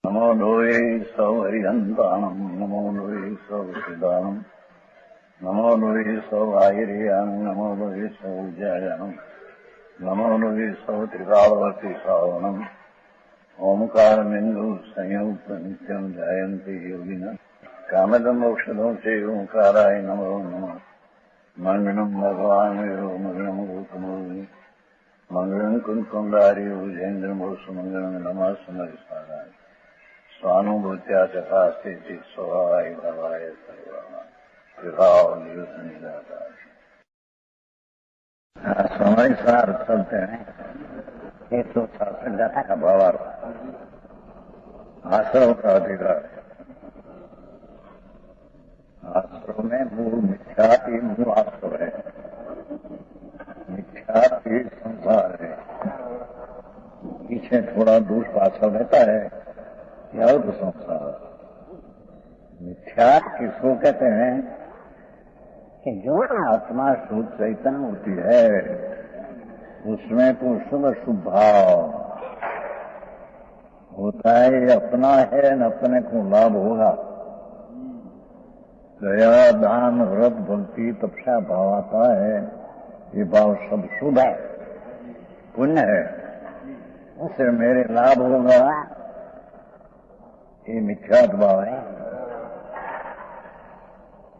नमो लोये सौ हरिहंताणम् नमो लोये सौ सिदानम् नमो लोये सौ आयर्यानम् नमो लोये सौ जयानम् नमो लोये सौ त्रिकालवर्ति श्रावणम् ओंकारमिन्दु संयुक्त नित्यम् जायन्ति योगिनः कामदम् मोक्षदम् चैव ओंकाराय नमो नमः मङ्गलम् भगवान् विरो मङ्गलम् गौतमोऽग्नि मङ्गलम् कुन्कुण्डारि भुजेन्द्रमोसुमङ्गलम् नमः सुमरिसाराय स्वानुभूत्या चकास्ते स्वभावाय भवाय सर्वभाव समय सार चलते हैं 166 गाथा का भावार्थ आश्रव का अधिकार है। आश्रव में मूल मिथ्याति मूल आश्रव है। मिथ्याति संसार है। पीछे थोड़ा दूर पाछा रहता है यह तो संसार। मिथ्या किसको कहते हैं कि जो आत्मा शुद्ध चैतन्य होती है उसमें तो शुभ शुभ भाव होता है। ये अपना है न अपने को लाभ होगा। दया दान व्रत भक्ति तपस्या भाव आता है। ये भाव सब शुभ है, पुण्य है, उससे मेरे लाभ होगा। ये मिथ्यात भाव है।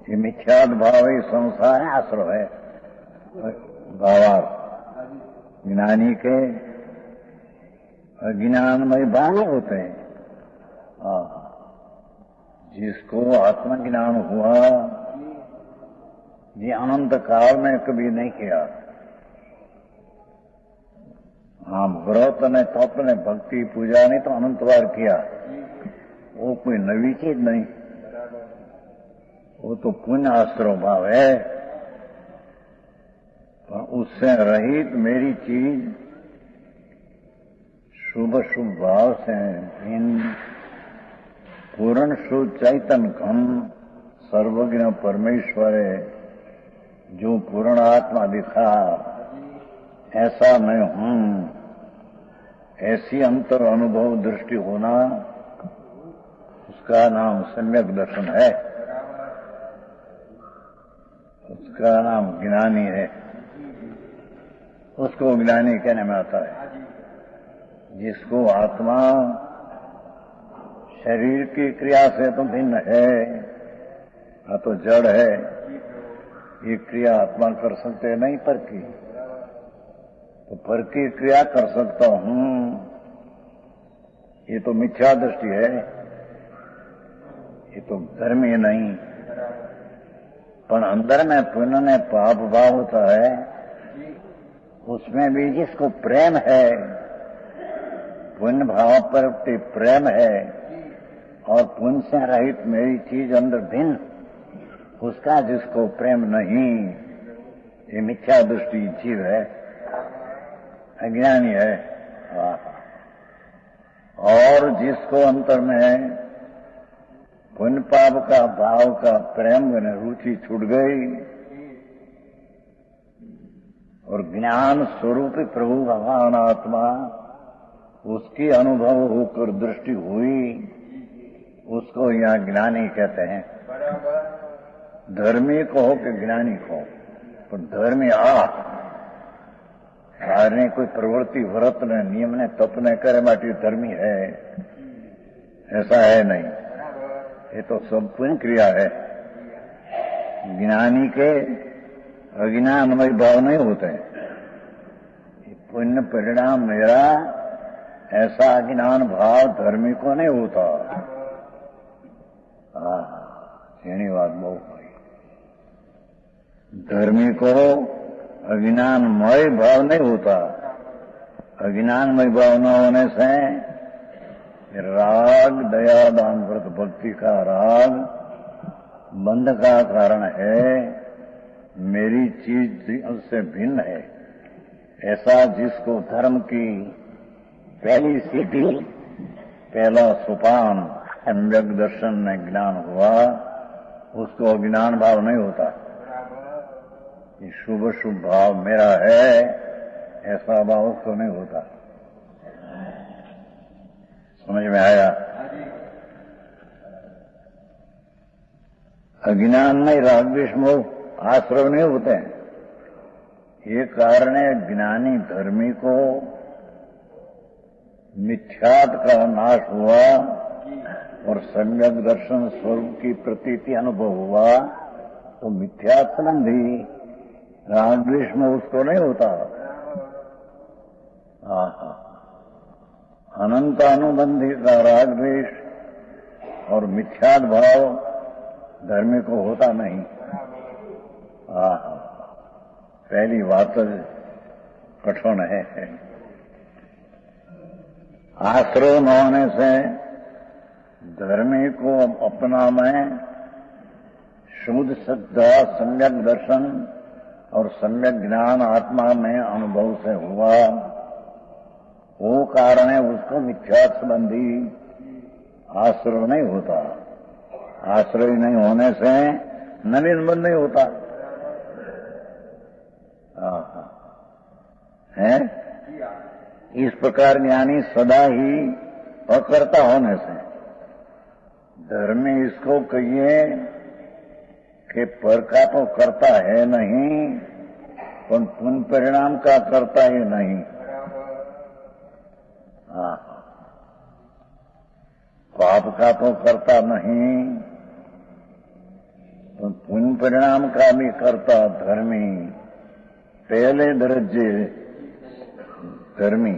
ये मिथ्यात भाव ही संसार है, आश्रव है। भावार्थ ज्ञानी के अज्ञानमय भाव होते हैं। जिसको आत्मज्ञान हुआ ये अनंत काल में कभी नहीं किया। हाँ, व्रत ने तप ने भक्ति पूजा ने तो अनंत बार किया। वो कोई नवी चीज नहीं, वो तो पुण्य आश्रव भाव है। पर उससे रहित मेरी चीज शुभ शुभ भाव से भिन्न पूर्ण शुद्ध चैतन्य घन सर्वज्ञ परमेश्वर है जो पूर्ण आत्मा दिखा ऐसा मैं हूं। ऐसी अंतर अनुभव दृष्टि होना उसका नाम सम्यक दर्शन है। उसका नाम ज्ञानी है। उसको ज्ञानी कहने में आता है। जिसको आत्मा शरीर की क्रिया से तो भिन्न है, तो जड़ है। ये क्रिया आत्मा कर सकते नहीं पर की, तो पर की क्रिया कर सकता हूं। ये तो मिथ्या दृष्टि है। ये तो धर्मी नहीं। पर अंदर में पुण्य ने पाप भाव होता है। उसमें भी जिसको प्रेम है, पुण्य भाव पर प्रेम है और पुण्य से रहित मेरी चीज अंदर भिन्न, उसका जिसको प्रेम नहीं, ये मिथ्या दृष्टि जीव है, अज्ञानी है। और जिसको अंतर में पुण्य पाप का भाव का प्रेम में रुचि छूट गई और ज्ञान स्वरूप प्रभु भगवान आत्मा उसकी अनुभव होकर दृष्टि हुई, उसको यहाँ ज्ञानी कहते हैं। धर्मी कहो कि ज्ञानी कहो, पर धर्मी सारे कोई प्रवृत्ति व्रत ने नियम ने तप ने करे माटी धर्मी है, ऐसा है नहीं। ये तो सब पुण्य क्रिया है। ज्ञानी के अज्ञानमय भाव नहीं होते। पुण्य परिणाम मेरा ऐसा अज्ञान भाव धर्मी को नहीं होता। यही बात बहुत भाई। धर्मी को अज्ञानमय भाव नहीं होता। अज्ञानमय भाव न होने से राग दया दान व्रत भक्ति का राग बंध का कारण है। मेरी चीज उससे भिन्न है। ऐसा जिसको धर्म की पहली सीढ़ी, पहला सोपान सम्यक दर्शन में ज्ञान हुआ, उसको अज्ञान भाव नहीं होता। ये शुभ शुभ भाव मेरा है, ऐसा भाव उसको नहीं होता। समझ में आया? अज्ञान नहीं, राग द्वेष मोह आश्रय नहीं होते हैं। ये कारण है ज्ञानी धर्मी को मिथ्यात का नाश हुआ और सम्यक दर्शन स्वरूप की प्रतीति अनुभव हुआ तो मिथ्या संबंधी राग द्वेष में उसको नहीं होता। अनंत अनुबंधी का राग द्वेष और मिथ्यात भाव धर्मी को होता नहीं। पहली बात कठिन है। आश्रय न होने से धर्मी को अपना में शुद्ध श्रद्धा सम्यक दर्शन और सम्यक ज्ञान आत्मा में अनुभव से हुआ, वो कारण है उसको मिथ्या संबंधी आश्रय नहीं होता। आश्रय नहीं होने से नवीन बंध नहीं होता है। इस प्रकार ज्ञानी सदा ही अकर्ता होने से धर्मी इसको कहिए कि पर का तो करता है नहीं, पर पुण्य परिणाम का करता ही नहीं। पाप का तो करता नहीं, तो पुण्य परिणाम का भी करता धर्मी। पहले दर्जे धर्मी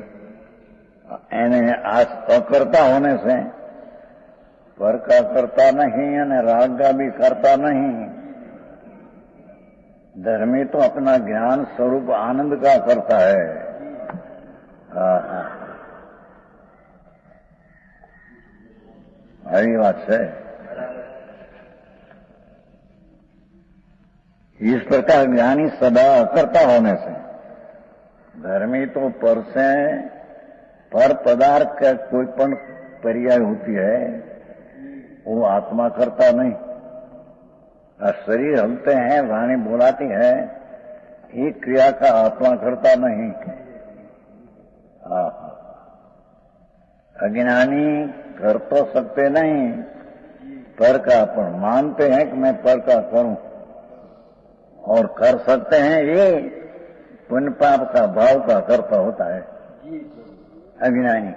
एने अकर्ता होने से पर का करता नहीं और राग का भी करता नहीं। धर्मी तो अपना ज्ञान स्वरूप आनंद का करता है। यही बात है। इस प्रकार ज्ञानी सदा अकर्ता होने से धर्मी तो पर से पर पदार्थ का कोई पण पर्याय होती है, वो आत्मा करता नहीं। शरीर हलते हैं, वाणी बोलाती है, एक क्रिया का आत्मा करता नहीं। अज्ञानी कर तो सकते नहीं, पर का अपन मानते हैं कि मैं पर का करूं, और कर सकते हैं ये पुण्य पाप का भाव का करता होता है अज्ञानी।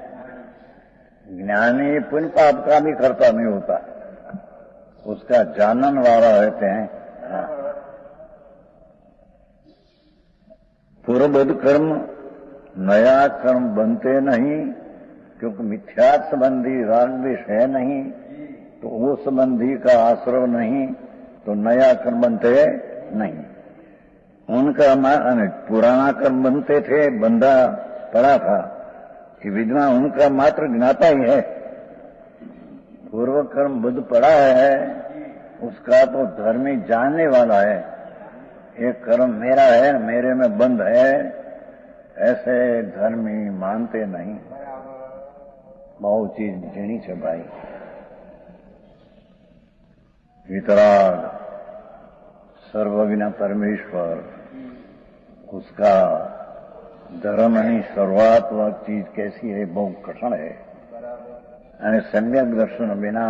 ज्ञानी पुण्य पाप का भी करता नहीं होता, उसका जानन वाला रहते हैं। पूर्वबद्ध कर्म नया कर्म बनते नहीं, क्योंकि मिथ्या संबंधी राग द्वेष है नहीं, तो वो संबंधी का आश्रय नहीं, तो नया कर्म बनते नहीं। उनका पुराना कर्म बनते थे, बंधा पड़ा था कि विद्वान उनका मात्र ज्ञाता ही है। पूर्व कर्म बुद्ध पड़ा है, उसका तो धर्मी जानने वाला है। ये कर्म मेरा है, मेरे में बंध है, ऐसे धर्मी मानते नहीं। बहुत चीज जीनी है भाई। वितराग सर्वज्ञ परमेश्वर, उसका धर्म ही सर्वात्मक चीज कैसी है, बहुत कठिन है। यानी सम्यक दर्शन बिना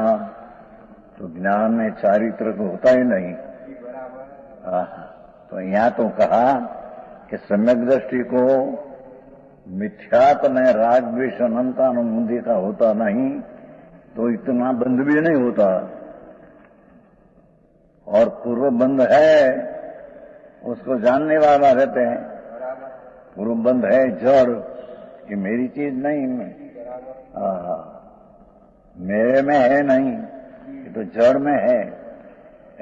तो ज्ञान में चारित्र को होता ही नहीं। तो यहाँ तो कहा कि सम्यक दृष्टि को मिथ्यात में राग द्वेष अनंतानुबंधी का होता नहीं, तो इतना बंध भी नहीं होता। और पूर्व बंध है, उसको जानने वाला रहते हैं। पूर्व बंध है जड़, कि मेरी चीज नहीं, मेरे में है नहीं, ये तो जड़ में है।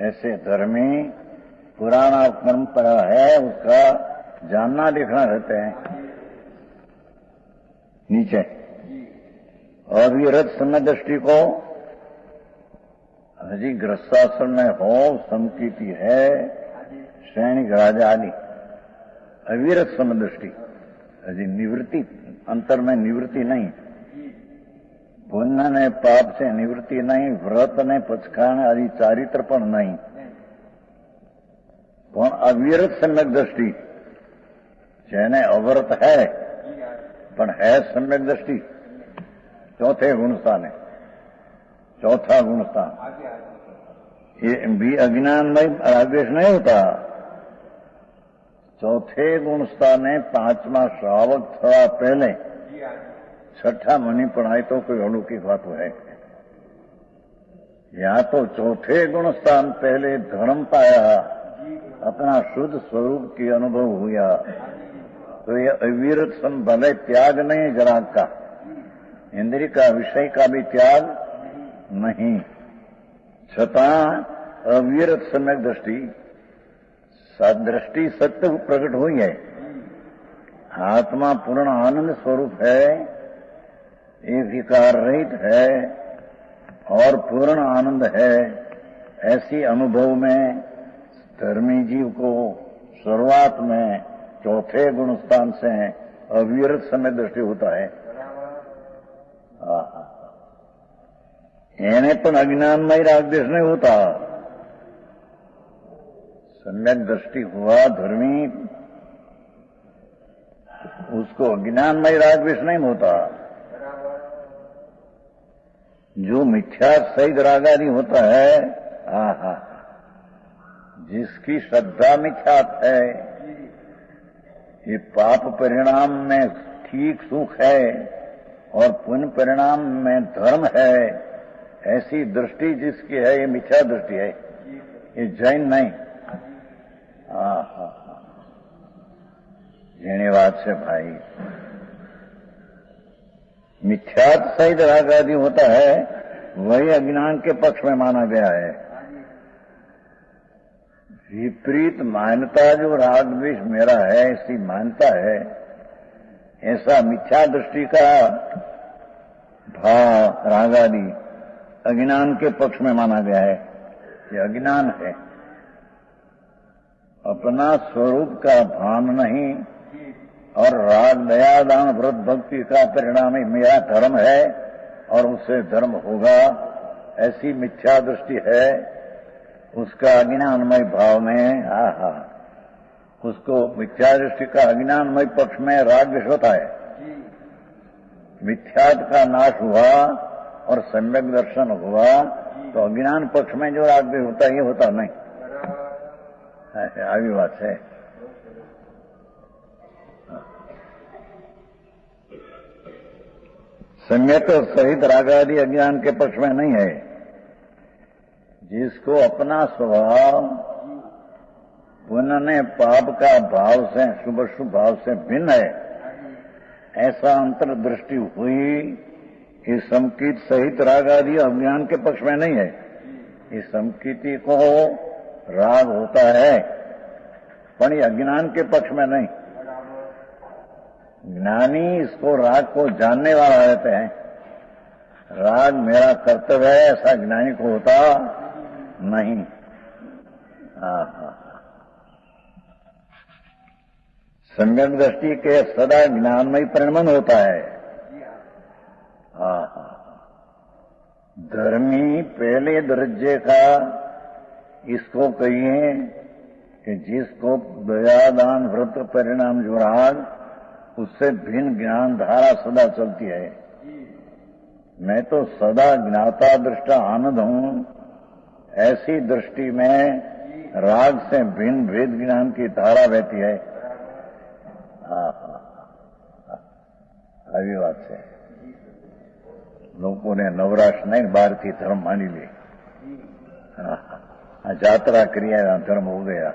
ऐसे धर्मी पुराना कर्म पड़ा है, उसका जानना देखना रहते हैं नीचे। और ये रथ समय दृष्टि को हजी ग्रस्ताश्रम में हो, संकीति है, सैनिक राजा आदि अविरत समदृष्टि, हजी निवृत्ति, अंतर में निवृत्ति नहीं, पुण्य ने पाप से निवृत्ति नहीं, व्रत ने पचखाने आदि चारित्र पण नहीं, पण अविरत सम्यक दृष्टि, जेने अव्रत है पण है सम्यक दृष्टि, चौथे गुणस्थान है, चौथा गुणस्थान ये भी अज्ञानमय रागद्वेष नहीं होता। चौथे गुण स्थान है, पांचवा श्रावक थोड़ा पहले, छठा मनी पढ़ाई तो कोई अलौकिक बात है। या तो चौथे गुण स्थान पहले धर्म पाया, अपना शुद्ध स्वरूप की अनुभव हुआ, तो ये अविरत भले त्याग नहीं जराग का, इंद्रिय का विषय का भी त्याग नहीं, छतां अविरत सम्यक दृष्टि, दृष्टि सत्य प्रकट हुई है। आत्मा पूर्ण आनंद स्वरूप है, ये विकार रहित है और पूर्ण आनंद है। ऐसी अनुभव में धर्मी जीव को शुरुआत में चौथे गुण स्थान से अविरत समय दृष्टि होता है। એને પણ અજ્ઞાનમય રાગદ્વેષ नहीं होता। सम्यक दृष्टि हुआ धर्मी, उसको अज्ञानमय रागद्वेष नहीं होता। जो मिथ्या सहित रागादि होता है, आहा, जिसकी श्रद्धा मिथ्यात है, ये पाप परिणाम में ठीक सुख है और पुण्य परिणाम में धर्म है, ऐसी दृष्टि जिसकी है ये मिथ्या दृष्टि है, ये जैन नहीं। જેની વાત છે भाई, मिथ्यात सहित राग आदि होता है, वही अज्ञान के पक्ष में माना गया है। विपरीत मान्यता जो राग द्वेष मेरा है ऐसी मान्यता है, ऐसा मिथ्या दृष्टि का भाव राग आदि अज्ञान के पक्ष में माना गया है। ये अज्ञान है, अपना स्वरूप का भान नहीं और राग दया दान व्रत भक्ति का परिणाम ही मेरा धर्म है और उससे धर्म होगा, ऐसी मिथ्या दृष्टि है। उसका अज्ञानमय भाव में उसको मिथ्या दृष्टि का अज्ञानमय पक्ष में राग द्वेष होता है। मिथ्यात का नाश हुआ और सम्यक दर्शन हुआ तो अज्ञान पक्ष में जो राग द्वेष होता है ये होता नहीं। આવી વાત છે। सम्यक सहित रागादि अज्ञान के पक्ष में नहीं है। जिसको अपना स्वभाव पुण्य पाप का भाव से शुभ शुभ भाव से भिन्न है, ऐसा अंतर्दृष्टि हुई, इस संकीत सहित रागादि अज्ञान के पक्ष में नहीं है। इस संकीति को राग होता है पर ये अज्ञान के पक्ष में नहीं। ज्ञानी इसको राग को जानने वाला रहते हैं। राग मेरा कर्तव्य है ऐसा ज्ञानी को होता नहीं। सम्यक दृष्टि के सदा ज्ञानमय परिणमन होता है। धर्मी पहले दर्जे का इसको कहिए कि जिसको दया दान व्रत परिणाम जो राग, उससे भिन्न ज्ञान धारा सदा चलती है। मैं तो सदा ज्ञाता दृष्टा आनंद हूं, ऐसी दृष्टि में राग से भिन्न भेद ज्ञान की धारा बहती है। આવી વાત છે। લોકોને નવરાશ નહીં, બહારથી ધર્મ માની લે। જાત્રા કરી આવ્યા, ધર્મ હો ગયા।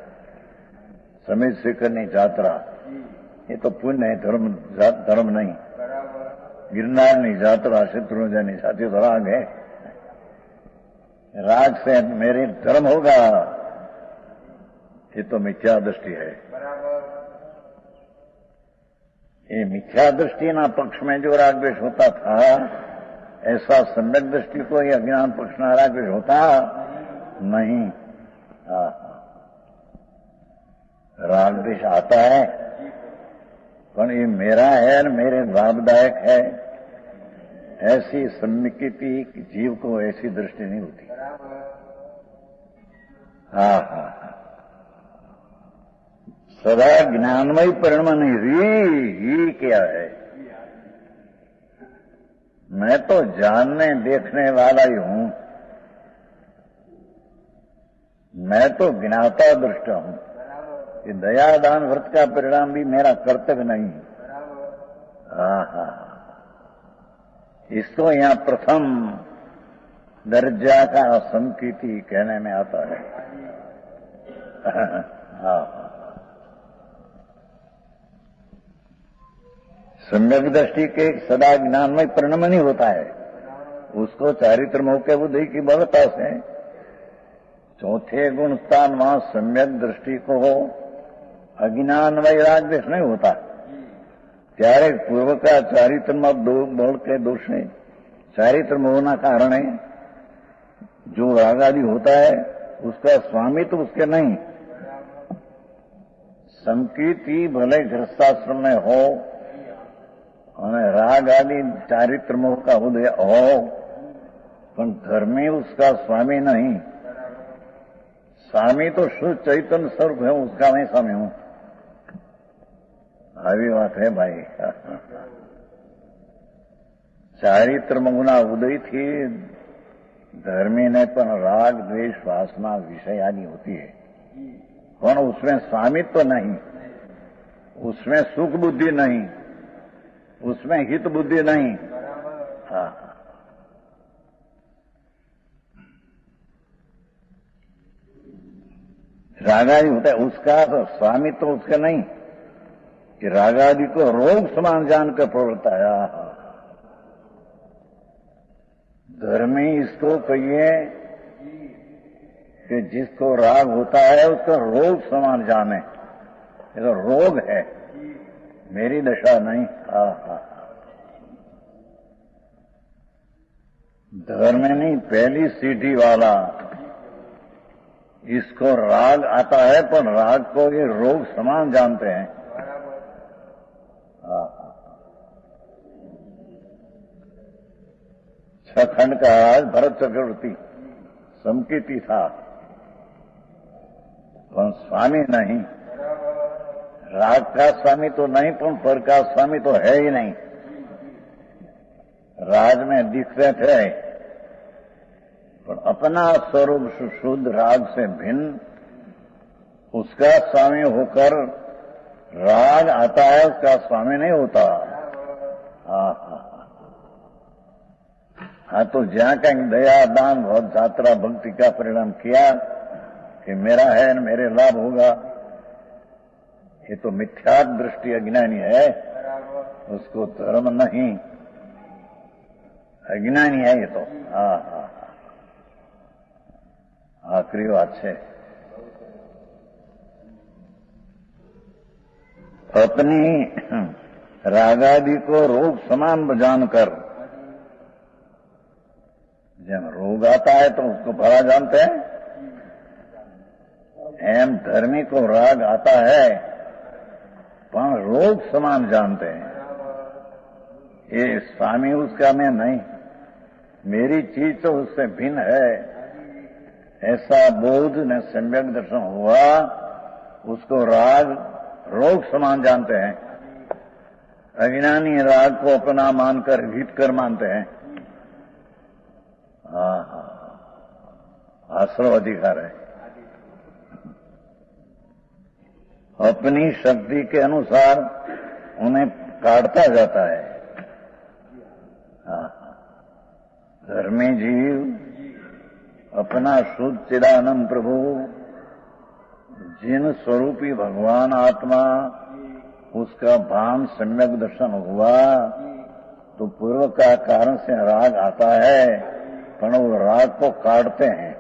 સમીર શેખરની જાત્રા એ તો પુણ્ય है, धर्म नहीं। गिरनारनी यात्रा शत्रुंजय साथी तो राग है। राग से मेरे धर्म होगा, ये तो मिथ्या दृष्टि है। ये मिथ्या दृष्टि ना पक्ष में जो राग द्वेष होता था, ऐसा सम्यक दृष्टि को ये अज्ञान पक्ष में राग द्वेष होता नहीं। राग द्वेष आता है पर ये मेरा है और मेरे लाभदायक है, ऐसी सम्मिकिति जीव को ऐसी दृष्टि नहीं होती। सदा ज्ञानमय परिणमन ही क्या है। मैं तो जानने देखने वाला ही हूं। मैं तो ज्ञाता दृष्टा हूं कि दया दान व्रत का परिणाम भी मेरा कर्तव्य नहीं। इसको यहां प्रथम दर्जा का संकीर्ति कहने में आता है। सम्यक दृष्टि के सदा ज्ञान में परिणाम नहीं होता है, उसको चारित्र मौके बुद्धि की बलता से चौथे गुण स्थान वहां सम्यक दृष्टि को हो, अज्ञान वैराग देश नहीं होता। त्यारे पूर्व का चारित्र में बोल के दोष है, चारित्र में होना कारण है जो राग आदि होता है उसका स्वामी तो उसके नहीं। संकीर्ति भले गृहस्थाश्रम में हो और राग आदि चारित्र मोह का उदय हो, पर धर्मी उसका स्वामी नहीं। स्वामी तो शुद्ध चैतन्य स्वरूप है, उसका मैं स्वामी हूं। આવી વાત है भाई। चारित्र मगुना उदय थी धर्मी ने पण राग द्वेष वासना विषय आदि होती है, पर उसमें स्वामित्व नहीं, उसमें सुख बुद्धि नहीं, उसमें हित बुद्धि नहीं। रागादि होता है उसका तो स्वामित्व तो उसका नहीं कि रागादि को रोग समान जानकर प्रवृत्ताया। धर्मी इसको कहिए कि जिसको राग होता है उसका रोग समान जाने, ये तो रोग है, मेरी दशा नहीं। धर्म नहीं पहली सीढ़ी वाला, इसको राग आता है पर राग को ये रोग समान जानते हैं। खंड का राज भरत चक्रवर्ती संकीर्ति था, पर स्वामी नहीं। राग का स्वामी तो नहीं, पर का स्वामी तो है ही नहीं। राज में दिखते थे पर अपना स्वरूप शुद्ध राग से भिन्न उसका स्वामी होकर राग आता है, उसका स्वामी नहीं होता। हाँ तो जहां कहीं दया दान बहुत यात्रा भक्ति का परिणाम किया कि मेरा है न मेरे लाभ होगा, ये तो मिथ्या दृष्टि अज्ञानी है, उसको धर्म नहीं, अज्ञानी है ये तो। आखिरी बात है, अपनी रागादि को रोग समान जानकर, जब रोग आता है तो उसको भला जानते हैं, एम धर्मी को राग आता है पर रोग समान जानते हैं। ये स्वामी उसका मैं नहीं, मेरी चीज तो उससे भिन्न है, ऐसा बोध न सम्यक दर्शन हुआ, उसको राग रोग समान जानते हैं। अज्ञानी राग को अपना मानकर हित कर मानते हैं। आश्रव अधिकार है, अपनी शक्ति के अनुसार उन्हें काटता जाता है। धर्मी जीव अपना शुद्ध चिदानंद प्रभु जिन स्वरूपी भगवान आत्मा उसका भान सम्यक दर्शन हुआ तो पूर्व का कारण से राग आता है, पर वो राग को काटते हैं,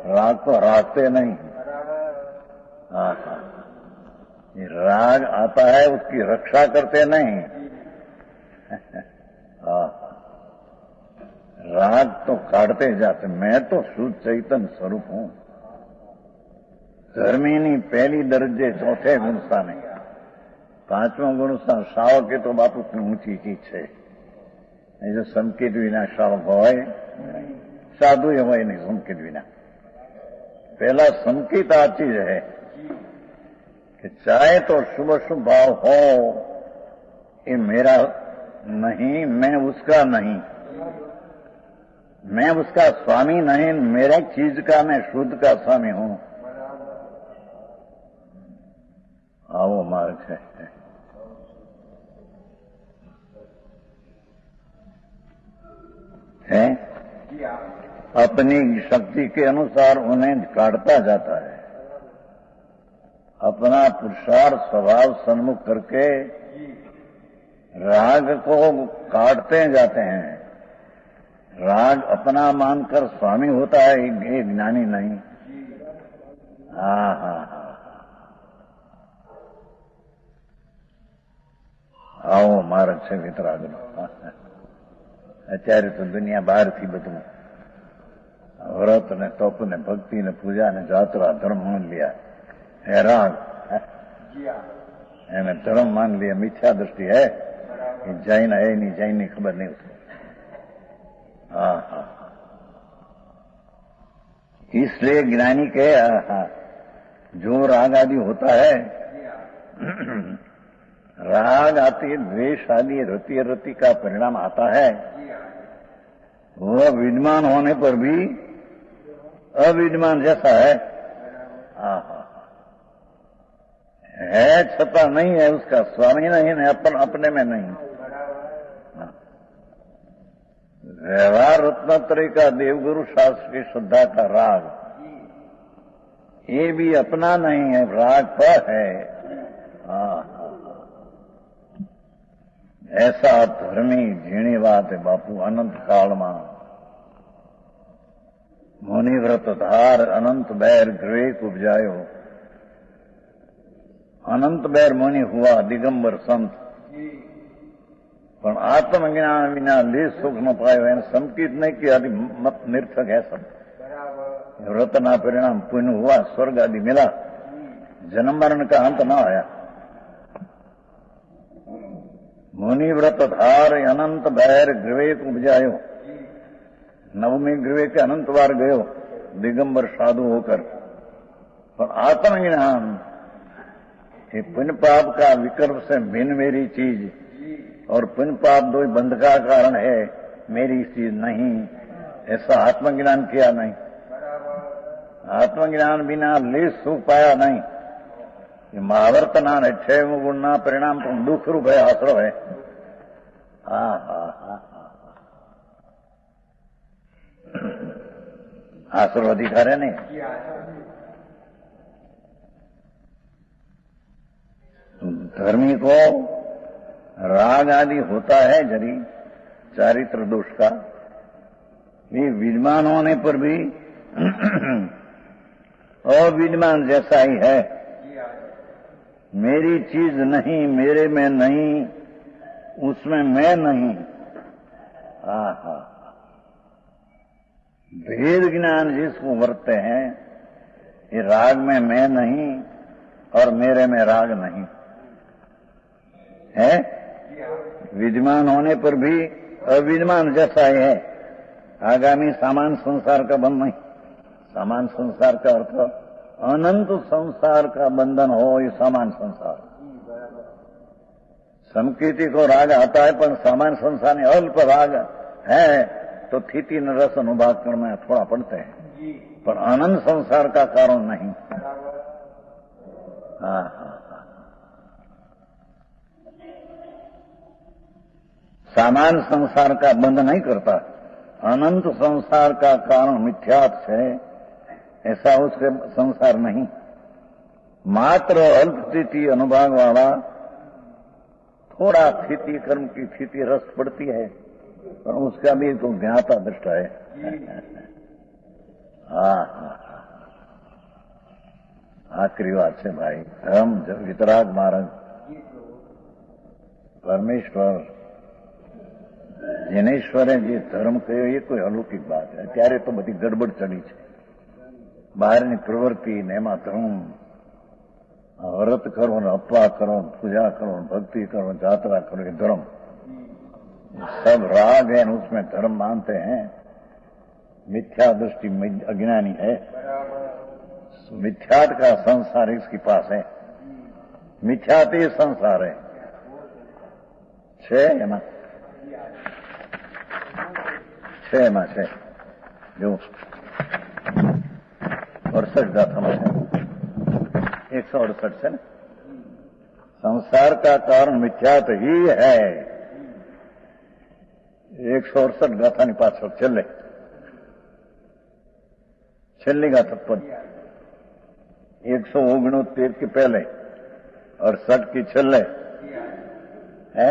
राग को रागते नहीं। राग आता है उसकी रक्षा करते नहीं। राग तो काटते जाते। मैं तो शुद्ध चैतन्य स्वरूप हूं। धर्मी नहीं पहली दर्जे चौथे गुण स्थान है, પાંચમો ગુણ શ્રાવક એ તો બાપુ ઊંચી ચીજ છે। એ જો સંકેત વિના શ્રાવક હોય, સાધુ એ હોય નહીં સંકેત વિના। पहला संकेत आ चीज है कि चाहे तो शुभ शुभ भाव हो, ये मेरा नहीं, मैं उसका नहीं। मैं उसका स्वामी नहीं, मेरे चीज का मैं शुद्ध का स्वामी हूं। वो मार्ग है अपनी शक्ति के अनुसार उन्हें काटता जाता है। अपना पुरुषार्थ स्वभाव सन्मुख करके राग को काटते जाते हैं। राग अपना मानकर स्वामी होता है, ये ज्ञानी नहीं। आओ મારા છે વિતરાગ અત્યારે તો દુનિયા બહારથી બધું વ્રત ને તપ ને ભક્તિ ને પૂજા ને જાત્રા ધર્મ मान लिया है। राग એને धर्म मान लिया, मिथ्या दृष्टि है। जैन है नहीं, जैन की खबर नहीं उसको। इसलिए ज्ञानी के जो राग आदि होता है, राग आती द्वेष आदि रति का परिणाम आता है, वह विद्वान होने पर भी अविद्वान जैसा है छता नहीं है, उसका स्वामी नहीं है, अपने में नहीं। व्यवहार रत्नत्रय का देवगुरु शास्त्र की श्रद्धा का राग, ये भी अपना नहीं है, राग पर है। ऐसा धर्मी झीणी बात है बापू। अनंत काल में मुनिव्रत धार अनंत बैर ग्रेक उपजायो। अनंत बैर मुनि हुआ दिगंबर संत, पर आत्मज्ञान विना ले सुख न पायो। એને સંકિત नहीं किया, मत निर्थक है सब। व्रतना परिणाम पुण्य हुआ, स्वर्ग आदि मिला, जन्म मरण का अंत न आया। मुनि व्रत धार अनंत बैर ग्रीवेक उपजायो। नवमी ग्रीवेक अनंत बार गयो दिगंबर साधु होकर। पर आत्मज्ञान ये पुण्य पाप का विकल्प से भिन्न मेरी चीज, और पुण्य पाप दो बंध का कारण है, मेरी चीज नहीं, ऐसा आत्मज्ञान किया नहीं। आत्मज्ञान बिना ले सुख पाया नहीं। महावर्तना ने 6 गुणना परिणाम तो दुख रूप है, आश्रव है। आश्रव अधिकार है नहीं। धर्मी को राग आदि होता है जरी चारित्र दोष का, ये विद्वान होने पर भी अविद्वान जैसा ही है। मेरी चीज नहीं, मेरे में नहीं, उसमें मैं नहीं। भेद ज्ञान जिसको वर्तते हैं, ये राग में मैं नहीं और मेरे में राग नहीं है। विद्वान होने पर भी अविद्वान जैसा ही है। आगामी सामान संसार का बंधन नहीं। सामान संसार का अर्थ अनंत संसार का बंधन हो, ये सामान संसार। संकीर्ति को राग आता है, पर सामान संसार में अल्प राग है तो थीति न रस अनुभाग करना थोड़ा पड़ते हैं, पर अनंत संसार का कारण नहीं। सामान संसार का बंध नहीं करता। अनंत संसार का कारण मिथ्यात्व है, ऐसा उसके संसार नहीं। मात्र अल्प स्थिति अनुभाग वाला, थोड़ा स्थिति कर्म की स्थिति रस पड़ती है, पर उसका भी तो ज्ञाता दृष्टा है। आखिरी बात है भाई, धर्म जब वितराग मार्ग परमेश्वर जिनेश्वरे જે ધર્મ કહ્યો એ કોઈ અલૌકિક વાત છે। અત્યારે તો બધી ગડબડ ચડી છે, બહારની પ્રવૃત્તિ ને એમાં ધર્મ, વ્રત કરો ને અપવાસ કરો, પૂજા કરો, भक्ति करो, यात्रा करो, ये धर्म सब राग है, उसमें धर्म मानते हैं। मिथ्या दृष्टि अज्ञानी है। मिथ्यात का संसार इसके पास है। मिथ्यात ये संसार है। છે એમાં છે। जो 68 गाथा में है, 168 से संसार का कारण मिथ्यात ही है। 168 गाथा ની પાછળ છેલ્લી ગાथा પદ 169 के पहले और 60 की छेल्ले है।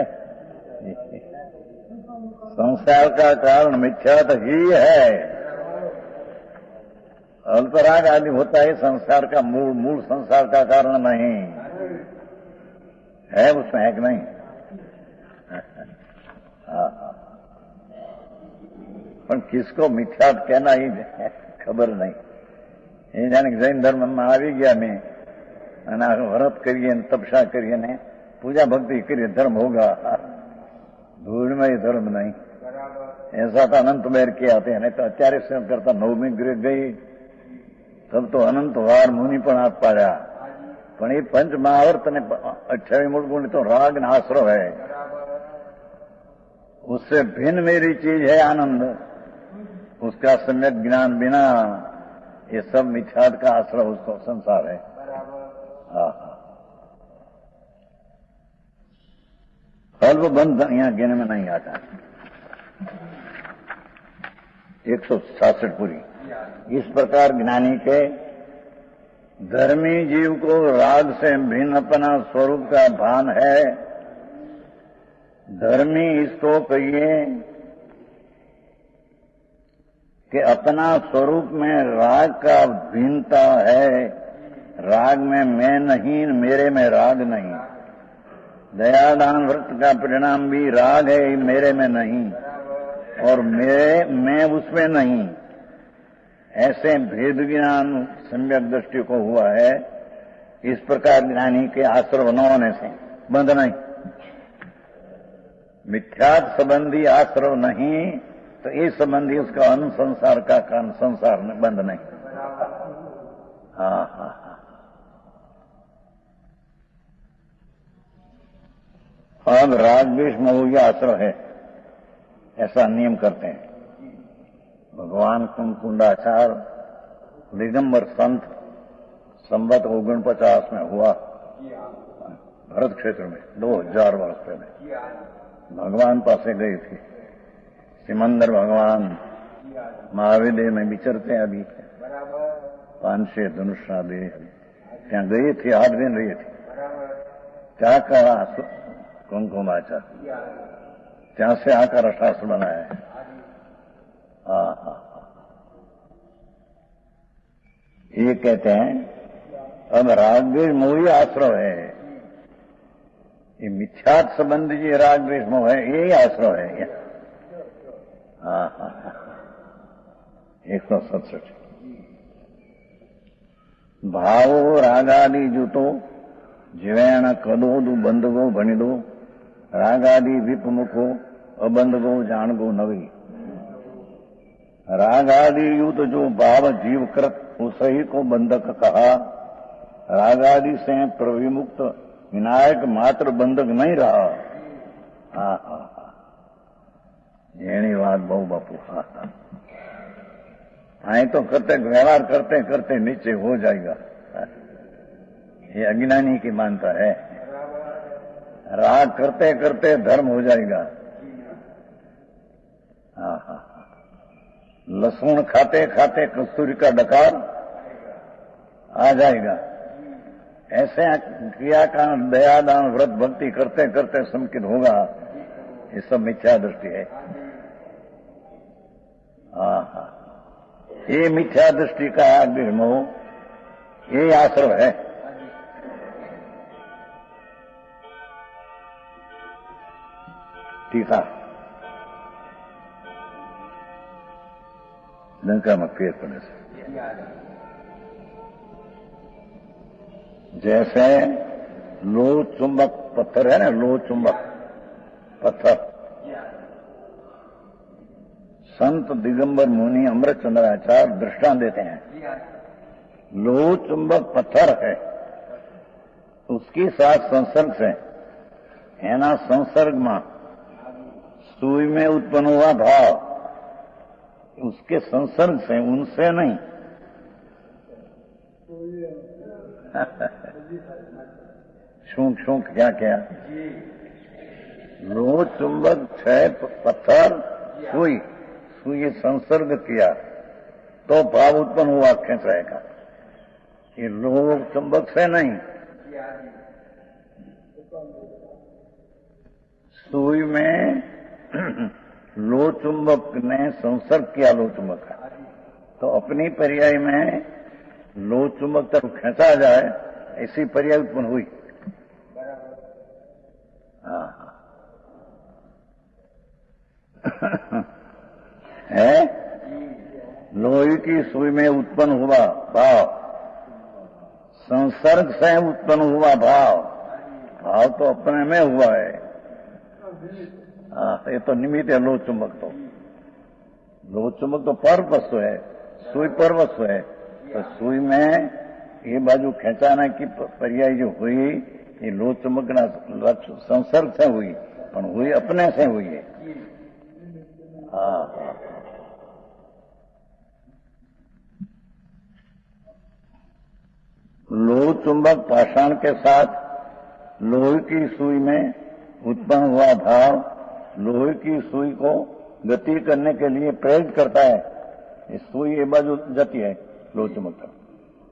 संसार का कारण मिथ्यात ही है। अल्पराग आदि होता है संसार का मूल संसार का कारण नहीं है, उसमें है कि नहीं? पर किसको मिथ्यात कहना ही खबर नहीं। એ જાણે જૈન ધર્મમાં આવી ગયા મેં અને વ્રત કરીએ ને તપસ્યા કરીએ ને પૂજા भक्ति करिए धर्म होगा, धूल में ही धर्म नहीं। ऐसा तो अनंत मेर के आते हैं, नहीं तो अत्यारे से करता नवमी गृह गई तब तो अनंत वार मुनि पण हाथ पाड़ा। पण ये पंच महावर्त ने 28 मूल गुण तो राग न आश्रव है, उससे भिन्न मेरी चीज है आनंद। उसका सम्यक ज्ञान बिना ये सब मिथ्यात का आश्रय उसको संसार है। अल्प बंध यहाँ गिने में नहीं आता। 166 पूरी। इस प्रकार ज्ञानी के धर्मी जीव को राग से भिन्न अपना स्वरूप का भान है। धर्मी इसको कहिए कि अपना स्वरूप में राग का भिन्नता है। राग में मैं नहीं, मेरे में राग नहीं। दयादान व्रत का परिणाम भी राग है, मेरे में नहीं और मैं उसमें नहीं। ऐसे भेद ज्ञान सम्यक दृष्टि को हुआ है। इस प्रकार ज्ञानी के आश्रव न होने से बंध नहीं। मिथ्यात संबंधी आश्रव नहीं तो ये संबंधी उसका अनुसंसार का कारण संसार में बंद नहीं। हाँ। अब राग द्वेष मोह ये आश्रय है, ऐसा नियम करते हैं। भगवान कुंकुंडाचार दिगंबर संत संवत 49 में हुआ भरत क्षेत्र में 2000 वर्ष पहले। भगवान पासे गई थी सिमंदर भगवान महाविद्य में विचरते अभी 500 धनुषा दे ત્યાં ગઈ थी, 8 दिन रही थी। क्या कहा कुमकुमाचार, ત્યાં से आकर शास्त्र बनाया है। ये कहते हैं अब राग द्वेष मोह आश्रय है। ये मिथ्यात संबंधी ये राग द्वेष मोह है, यही आश्रय है। 167 भावो रागादि जूतो जीवेण कदोदु बंधगो भणिदो रागादि विपमुखो अबंधगो जानगो नवी। रागादि युत जो भाव जीव कृत उसी को बंधक कहा। रागादि से प्रविमुक्त विनायक मात्र बंधक नहीं रहा। एनी बात बहु बापू। आई तो करते व्यवहार करते करते नीचे हो जाएगा, ये अज्ञानी की मानता है। राग करते करते धर्म हो जाएगा। लहसुन खाते खाते कस्तूरी का डकार आ जाएगा। ऐसे क्रिया का दयादान व्रत भक्ति करते करते संकित होगा। ये सब मिथ्या दृष्टि है। ये मिथ्या दृष्टि का मोह, ये आश्रय है। टीका लंका में फेर पड़े से जैसे लोह चुंबक पत्थर है ना, लोह चुंबक पत्थर। संत दिगंबर मुनि अमृतचंद्राचार्य दृष्टांत देते हैं। लोह चुंबक पत्थर है, उसकी साथ संसर्ग से एना संसर्ग में सुई में उत्पन्न हुआ भाव उसके संसर्ग से, उनसे नहीं। शूंक शूंक क्या क्या, लोह चुंबक छह पत्थर सुई, सुई संसर्ग किया तो भाव उत्पन्न हुआ खेचाए का। ये लोह चुंबक से नहीं, सुई में लोह चुंबक ने संसर्ग किया, लोह चुंबक का, तो अपनी पर्याय में लोह चुंबक तक खींचा जाए, ऐसी पर्याय उत्पन्न हुई। है लोहे की सुई में उत्पन्न हुआ भाव, संसर्ग से उत्पन्न हुआ भाव, भाव तो अपने में हुआ है। ये तो निमित्त है लोह चुंबक। तो लोह चुंबक तो पर वस्तु है, सुई पर वस्तु है। तो सुई में ये बाजू खेचाने की पर्याय जो हुई, ये लोह चुंबक ना संसर्ग से हुई, पर हुई अपने से हुई है। हाँ, लोह चुंबक पाषाण के साथ लोहे की सुई में उत्पन्न हुआ भाव लोहे की सुई को गति करने के लिए प्रेरित करता है। इस सुई ये बाजू जाती है लोह चुंबक तक।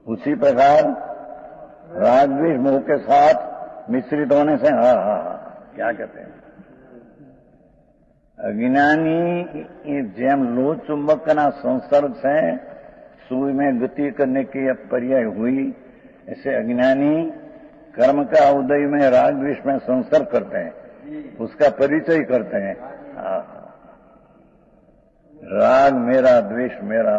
उसी प्रकार राग द्वेष मोह के साथ मिश्रित होने से क्या कहते हैं, अज्ञानी जेम लोह चुंबक ना संसर्ग से सुई में गति करने की पर्याय हुई, ऐसे अज्ञानी कर्म का उदय में राग द्वेष में संसर्ग करते हैं, उसका परिचय करते हैं। राग मेरा, द्वेष मेरा,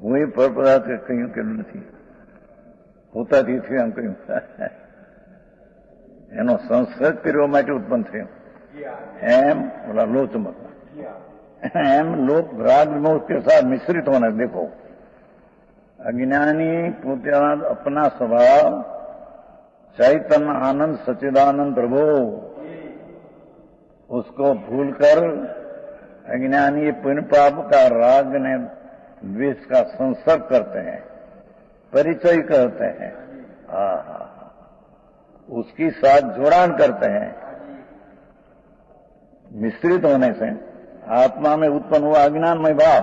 वही पर पदार्थ कहीं के नहीं होता थी हम कहीं એનો સંસર્ગ કરવા માટે ઉત્પન્ન થયો, એમ बोला लो चुंबक, एम लोग राग मोह के साथ मिश्रित होना। देखो अज्ञानी पोताना अपना स्वभाव चैतन्य आनंद सच्चिदानंद प्रभु, उसको भूलकर अज्ञानी पुण्य पाप का राग ने द्वेष का संसर्ग करते हैं, परिचय करते हैं, उसकी साथ जोड़ान करते हैं। मिश्रित होने से आत्मा में उत्पन्न हुआ अज्ञानमय भाव,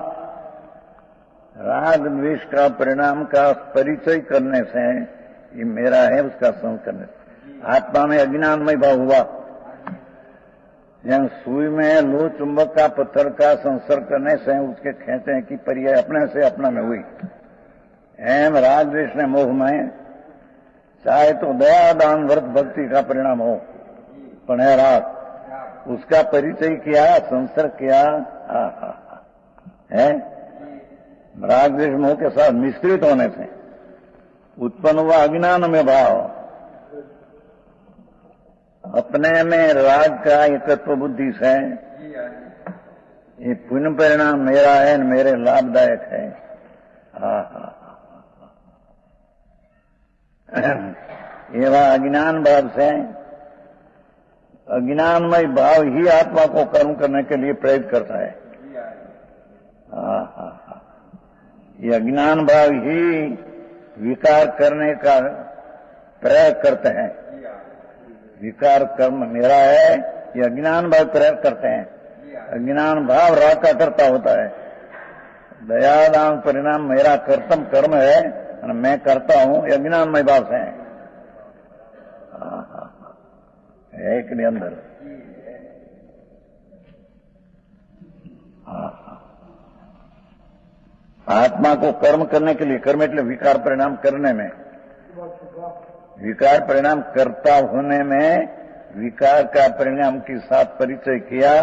राग द्वेष का परिणाम का परिचय करने से ये मेरा है, उसका संग करने से आत्मा में अज्ञानमय भाव हुआ। जब सुई में लोह चुंबक का पत्थर का संसर्ग करने से उसके खेचे की पर्याय अपने से अपना में हुई, एम राग द्वेष ने मोह में चाहे तो दया दान व्रत भक्ति का परिणाम हो, पर है राग, उसका परिचय किया, संसर्ग किया, है राग द्वेष मोह के साथ मिश्रित होने से उत्पन्न हुआ अज्ञान में भाव, अपने में राग का एकत्व बुद्धि से ये पुण्य परिणाम मेरा है, मेरे लाभदायक है। एवं अज्ञान भाव से, अज्ञानमय भाव ही आत्मा को कर्म करने के लिए प्रेरित करता है। ये अज्ञान भाव ही विकार करने का प्रयास करते हैं। विकार कर्म मेरा है, ये अज्ञान भाव प्रयास करते हैं। अज्ञान भाव राग का कर्ता होता है। दयादान परिणाम मेरा कर्तव्य कर्म है और मैं करता हूं, ये अज्ञानमय भाव से है। एक ने अंदर आत्मा को कर्म करने के लिए, कर्म એટલે विकार परिणाम करने में, विकार परिणाम करता होने में विकार का परिणाम के साथ परिचय किया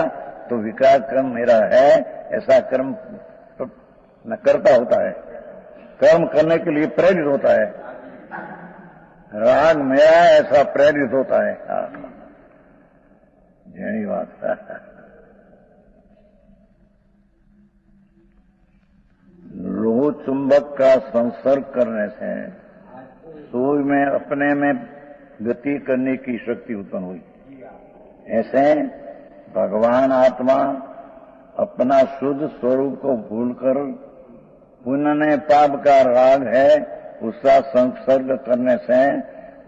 तो विकार कर्म मेरा है, ऐसा कर्म न करता होता है, कर्म करने के लिए प्रेरित होता है। राग मेरा ऐसा प्रेरित होता है। यही बात। लोह चुंबक का संसर्ग करने से सुई में अपने में गति करने की शक्ति उत्पन्न हुई। ऐसे भगवान आत्मा अपना शुद्ध स्वरूप को भूलकर पुण्य पाप का राग है, उसका संसर्ग करने से,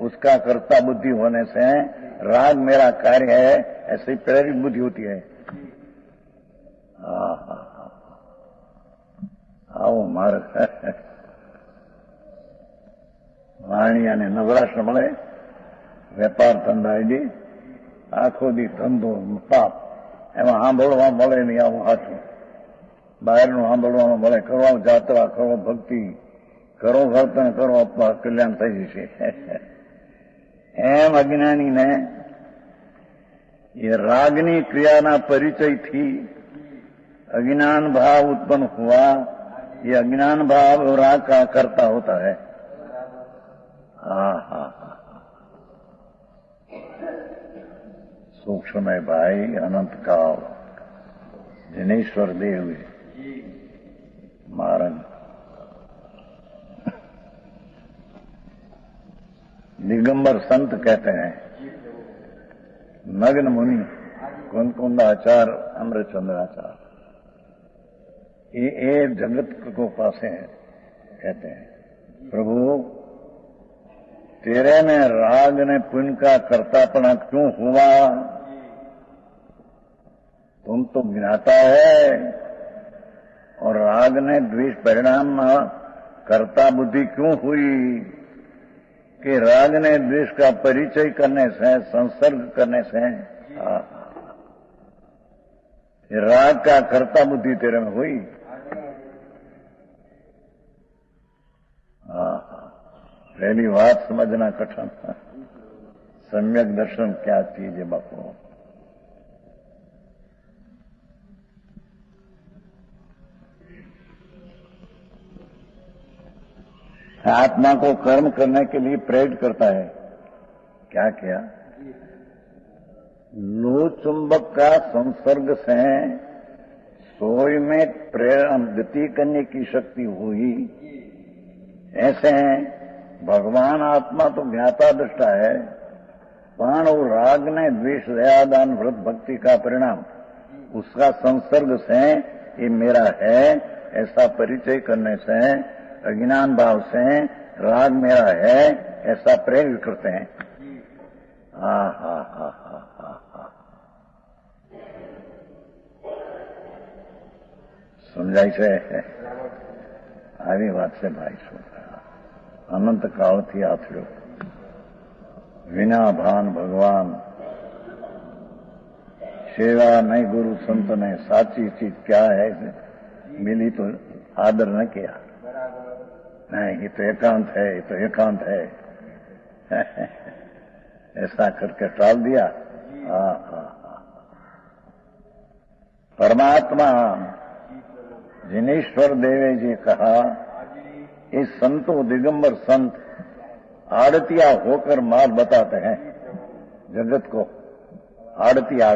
उसका कर्ता बुद्धि होने से राग मेरा कार्य है, ऐसी प्रेरित बुद्धि होती है। आओ मार्ग વાણિયા ને નવરાશ મળે, વેપાર ધંધાજી આખો દી ધંધો પાપ, એમાં સાંભળવા મળે નહીં આવું સાચું, બહારનું સાંભળવામાં મળે, કરો જાત્રા, કરો ભક્તિ, કરો વર્તન, કરો કલ્યાણ થઈ જશે. એમ અજ્ઞાનીને એ રાગની ક્રિયાના પરિચયથી अज्ञान भाव उत्पन्न हुआ, ये अज्ञान भाव राग का करता होता है. सूक्ष्म है भाई, अनंत काल जिनेश्वर देव महाराज दिगंबर संत कहते हैं. नग्न मुनि कुंकुंदाचार्य अमृतचंद्राचार्य ये जगत को पासे हैं, कहते हैं प्रभु तेरे में राग ने पुण्य का कर्तापना क्यों हुआ? तुम तो ज्ञाता है, और राग ने द्वेष परिणाम कर्ता बुद्धि क्यों हुई? कि राग ने द्वेष का परिचय करने से, संसर्ग करने से राग का कर्ता बुद्धि तेरे में हुई. पहली बात समझना कठिन, सम्यक दर्शन क्या चीज है बापू. आत्मा को कर्म करने के लिए प्रेरित करता है. क्या किया? लो चुंबक का संसर्ग से सोई में प्रेरणा गति करने की शक्ति हुई. ऐसे भगवान आत्मा तो ज्ञाता दृष्टा है, पण और राग ने द्वेष दयादान व्रत भक्ति का परिणाम, उसका संसर्ग से ये मेरा है ऐसा परिचय करने से, अज्ञान भाव से राग मेरा है ऐसा प्रेरित करते हैं. समझाई से આવી વાત છે ભાઈ. શું અનંત કાળથી આથડ્યો વિના ભાન ભગવાન સેવા नहीं गुरु संत ने साची चीज क्या है मिली तो आदर न किया. नहीं ये तो एकांत है, ये तो एकांत है ऐसा करके टाल दिया. परमात्मा जिनेश्वर देवे जी कहा, इस संतों दिगंबर संत आड़तिया होकर मार्ग बताते हैं जगत को. आड़तिया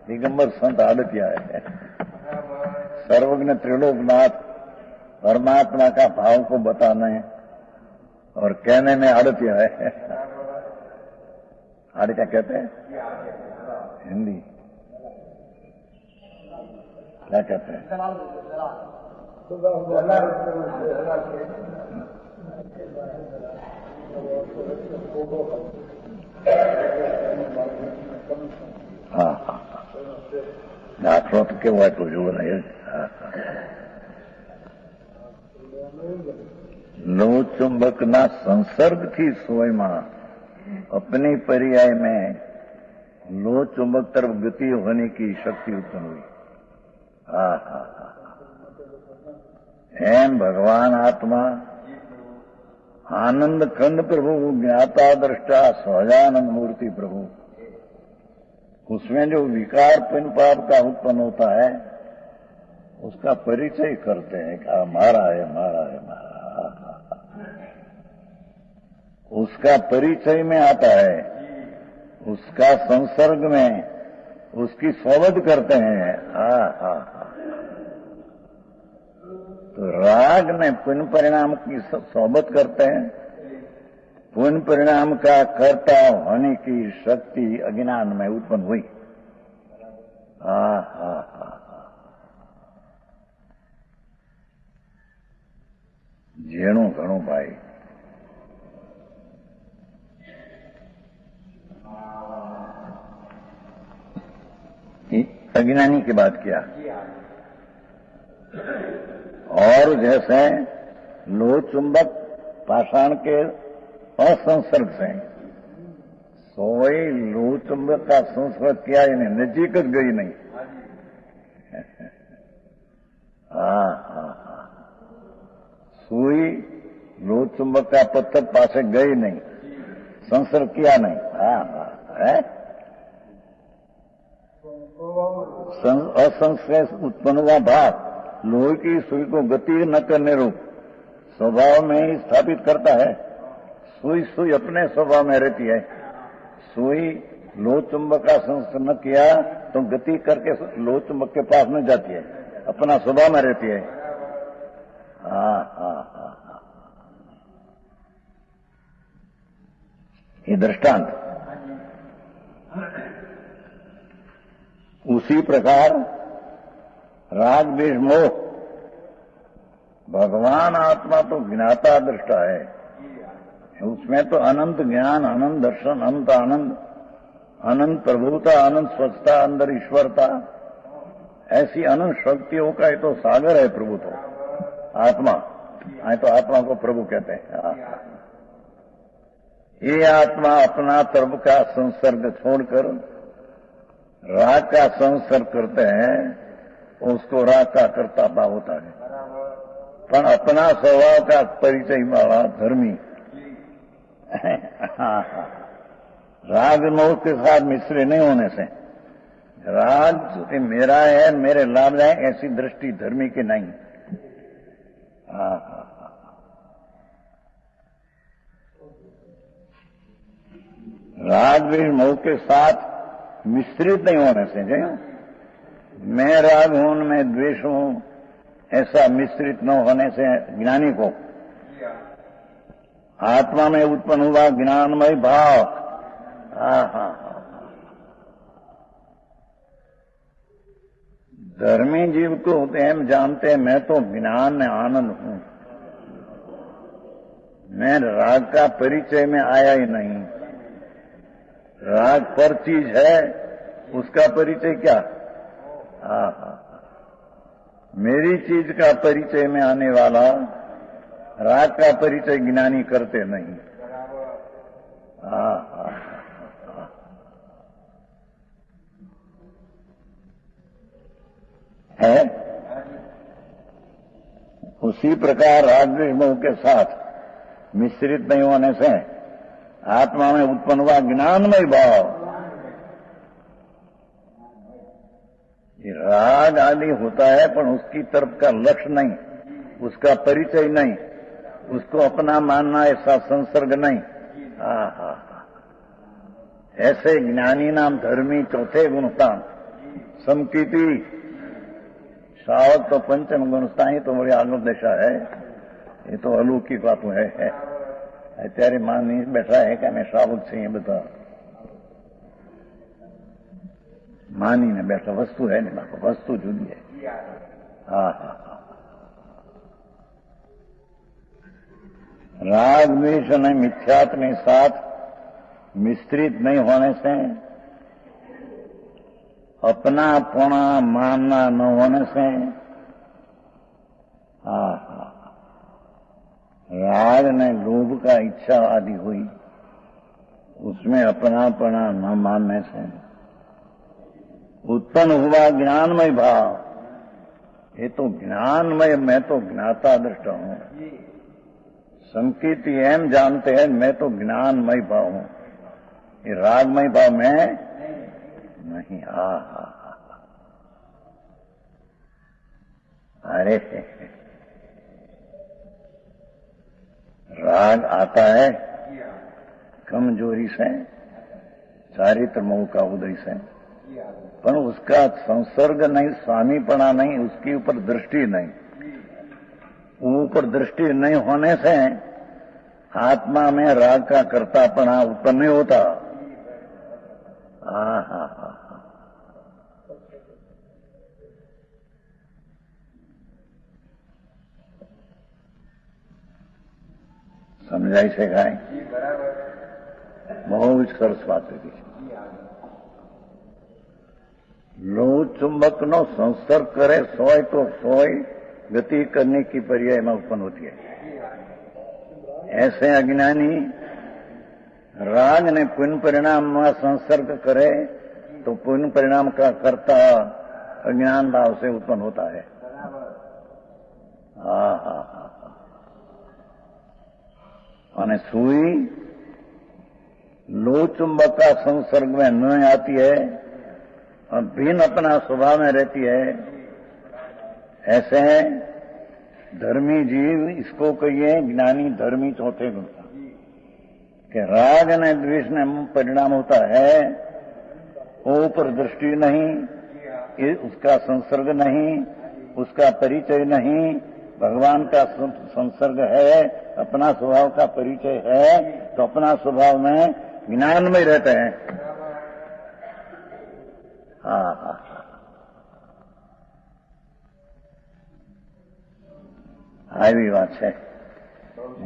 दिगंबर संत आड़तिया है. सर्वज्ञ त्रिलोकनाथ परमात्मा का भाव को बताने और कहने में आड़तिया है. आड़तिया कहते हैं हिंदी क्या कहते हैं? हाँ દાખલો તો કેવો આપ્યો જુઓ ને. लो चुंबक ना संसर्ग थी सोई मां अपनी पर्याय में लो चुंबक तरफ गति होने की शक्ति उत्पन्न हुई. एम भगवान आत्मा आनंद खंड प्रभु ज्ञाता दृष्टा सहजानंद मूर्ति प्रभु, उसमें जो विकार पिन पाप का उत्पन्न होता है उसका परिचय करते हैं कि मारा है, मारा है, मारा. उसका परिचय में आता है, उसका संसर्ग में उसकी सोबत करते हैं. तो राग में पुण्य परिणाम की सोबत करते हैं. पुण्य परिणाम का कर्ता होने की शक्ति अज्ञान में उत्पन्न हुई. अज्ञानी की बात किया। और जैसे लोह चुंबक पाषाण के असंसर्ग से सोई लोह चुंबक का संसर्ग किया ही नहीं, नजीक ज गई नहीं। सुई लोह चुंबक का पत्थर पासे गई नहीं, संसर्ग किया नहीं। असंश्लेष उत्पन्न हुआ भाव लोहे की सुई को गति न करने रूप स्वभाव में ही स्थापित करता है। सुई सुई अपने स्वभाव में रहती है। सुई लोह चुंबक का संसर्ग न किया तो गति करके लोह चुंबक के पास न जाती है, अपना स्वभाव में रहती है। ये दृष्टांत। उसी प्रकार राग द्वेष मोह, भगवान आत्मा तो ज्ञाता दृष्टा है, उसमें तो अनंत ज्ञान, अनंत दर्शन, अनंत आनंद, अनंत प्रभुता, अनंत स्वच्छता, अंदर ईश्वरता, ऐसी अनंत शक्तियों का ये तो सागर है प्रभु। तो आत्मा है, तो आत्मा को प्रभु कहते हैं। ये आत्मा अपना तर्क का संसर्ग छोड़कर राग का संसर्ग करते हैं, उसको राग का कर्ता भाव होता है। पर अपना स्वभाव का परिचय वाला धर्मी राग मोह के साथ मिश्रित नहीं होने से, राग मेरा है, मेरे लाभ है, ऐसी दृष्टि धर्मी की नहीं। राग द्वेष मोह के साथ मिश्रित नहीं होने से, मैं राग हूं, मैं द्वेष हूं, ऐसा मिश्रित न होने से ज्ञानी को आत्मा में उत्पन्न हुआ ज्ञानमय भाव। धर्मी जीव को हम जानते हैं, मैं तो ज्ञान में आनंद हूं, मैं राग का परिचय में आया ही नहीं। राग पर चीज है, उसका परिचय क्या? मेरी चीज का परिचय में आने वाला राग का परिचय ज्ञानी करते नहीं। है उसी प्रकार राग द्वेष मोह के साथ मिश्रित नहीं होने से आत्मा में उत्पन्न हुआ ज्ञानमय भाव। ये राग आदि होता है, पर उसकी तरफ का लक्ष्य नहीं, उसका परिचय नहीं, उसको अपना मानना, ऐसा संसर्ग नहीं। ऐसे ज्ञानी नाम धर्मी चौथे गुणस्थान समकीर्ति श्रावक तो पंचम गुणस्थान ही तो बड़ी आलोक दशा है। ये तो अलौकिक बात है। અત્યારે માની બેઠા હે કે અમે શ્રાવક છીએ, બધા માનીને બેઠા, વસ્તુ હે ને બાપા, વસ્તુ જુદી હે। राग द्वेष અને मिथ्यात्व साथ मिश्रित नहीं होने से, अपनापना मानना न होने से राग ने लोभ का इच्छा आदि हुई, उसमें अपनापना न मानने से उत्पन्न हुआ ज्ञानमय भाव। ये तो ज्ञानमय, मैं तो ज्ञाता दृष्टा हूं। संकीर्ति एम जानते हैं, मैं तो ज्ञानमय भाव हूं, ये रागमय भाव में नहीं। अरे राग आता है कमजोरी से, चारित्र मोह का उदय से, पर उसका संसर्ग नहीं, स्वामीपना नहीं, उसके ऊपर दृष्टि नहीं। ऊपर दृष्टि नहीं होने से आत्मा में राग का कर्तापना उत्पन्न नहीं होता। સમજાય છે કાંઈ? બહુ જ સરસ વાત હતી। લોહ ચુંબકનો સંસર્ગ કરે સોય તો सोय गति करने की पर्याय में उत्पन्न होती है। ऐसे अज्ञानी राग ने पुण्य परिणाम में संसर्ग करे तो पुण्य परिणाम का कर्ता अज्ञान भाव से उत्पन्न होता है। અને सुई लोह चुंबक का संसर्ग में न आती है और भिन्न अपना स्वभाव में रहती है। ऐसे धर्मी जीव इसको कहिए ज्ञानी धर्मी चौथे गुण का कि राग ने द्वेष ने परिणाम होता है, ऊपर दृष्टि नहीं, उसका संसर्ग नहीं, उसका परिचय नहीं, भगवान का संसर्ग है, अपना स्वभाव का परिचय है, तो अपना स्वभाव में ज्ञान में रहते हैं। हाँ, આવી વાત છે।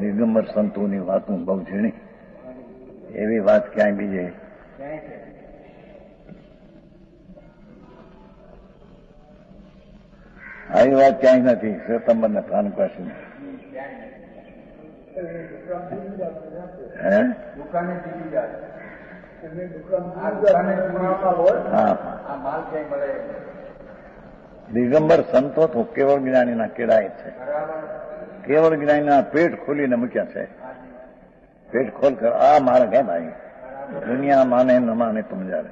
દિગંબર સંતોની વાતો બહુ ઝીણી, એવી વાત ક્યાંય બીજે આવી વાત ક્યાંય નથી। શ્વેતંબરને ભાનુકાશી દિગંબર સંતો તો કેવળ જ્ઞાનીના કેળાય છે। કેવળ જ્ઞાનીના પેટ ખોલીને મૂક્યા છે। પેટ ખોલ કર આ માર્ગ है भाई, दुनिया माने न माने तुम जाने।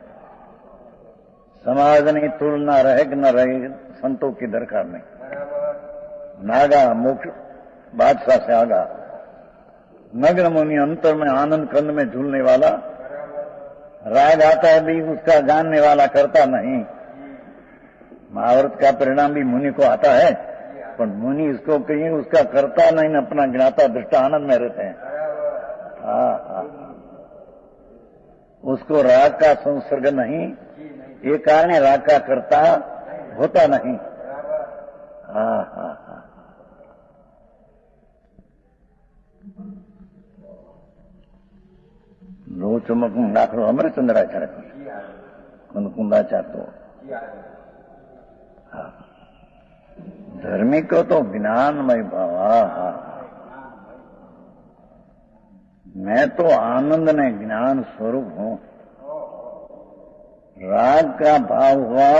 समाजની तुलना रहे कि न रहे, संतों की दरकार नहीं। नागा मोक्ष बादशाह से आगा, नग्न मुनि अंतर में आनंद कंद में झूलने वाला, राग आता है भी उसका जानने वाला करता नहीं। महाभारत का परिणाम भी मुनि को आता है, पर मुनि इसको कहीं उसका करता नहीं, अपना ज्ञाता दृष्टा आनंद में रहते हैं। उसको राग का संसर्ग नहीं, ये कारण राग का करता होता नहीं। लो चुमक दाखलो अमरचंद्राचार्य कुंदाचार्य तो धर्मी को तो ज्ञानमय भाव। मैं तो आनंद ने ज्ञान स्वरूप हूं। राग का भाव हुआ,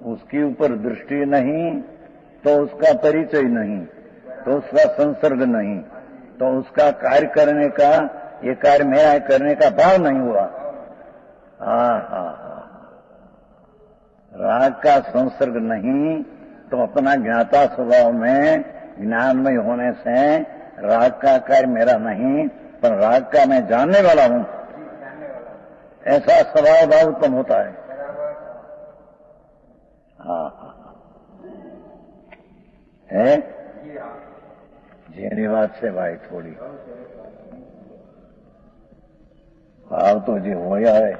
उसके ऊपर दृष्टि नहीं, तो उसका परिचय नहीं, तो उसका संसर्ग नहीं, तो उसका कार्य करने का, ये कार्य मेरा करने का भाव नहीं हुआ। राग का संसर्ग नहीं, तो अपना ज्ञाता स्वभाव में ज्ञानमय होने से राग का कार्य मेरा नहीं, पर राग का मैं जानने वाला हूं, ऐसा स्वभाव भाव उत्पन्न होता है। है जेनी बात से भाई थोड़ी भाव तो जो हो है